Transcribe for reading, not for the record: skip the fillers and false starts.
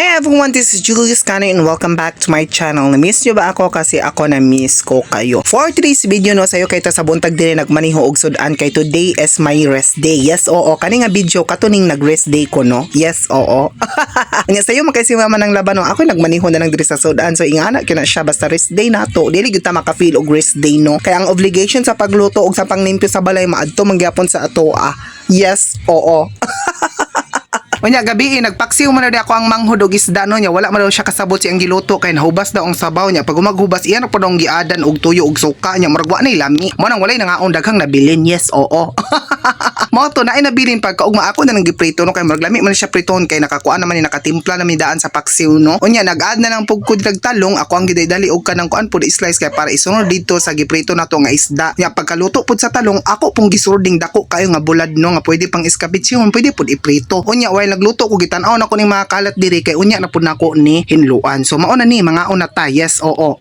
Hi everyone, this is Julius Cano and welcome back to my channel. Na-miss nyo ba ako? Kasi ako na-miss ko kayo. For today's video no, sayo kay ta sa buntag din nagmaniho og sudan kay today is my rest day. Yes, oo. Kani nga video katuning nag-rest day ko no. Yes, oo. Nga sayo makaisimaman ng laban no. Ako nagmaniho na lang diri sa sudan. So ingana kina siya basta rest day nato. Dili gyud ta maka-feel og rest day no. Kaya ang obligation sa pagluto og sa panglimpyo sa balay maadto mangyapon sa ato Yes, oo. Unya gabi nagpaksiw man daw ako ang manghod og isda no nya wala man daw siya kasabot siyang giluto kay nahubas daw ang sabaw niya pag umaghubas iyan pa daw giadan og tuyo og suka nya murag wa nay lami mo nang walay nangaon daghang nabilin. Yes, oo. Mo to na ay nabilin pagka ugma ako na nang giprito no kay murag lami man siya priton kay nakakuan naman ni nakatimpla na mi daan sa paksiw no. Unya nag-add na lang pug kudrag talong ako ang gidaydali og kanang kuan pud slice kay para isunod dito sa giprito nato nga isda. Nya pagkaluto pud sa talong ako pong gisurding dako kayo nga bulad no nga pwede pang iskabitsyon pwede pud iprito. Unya nagluto ko gitan-aw na ko ning mga kalat diri kay unya na pud nako ni hinluan. So mao na ni mga una ta. Yes, oo.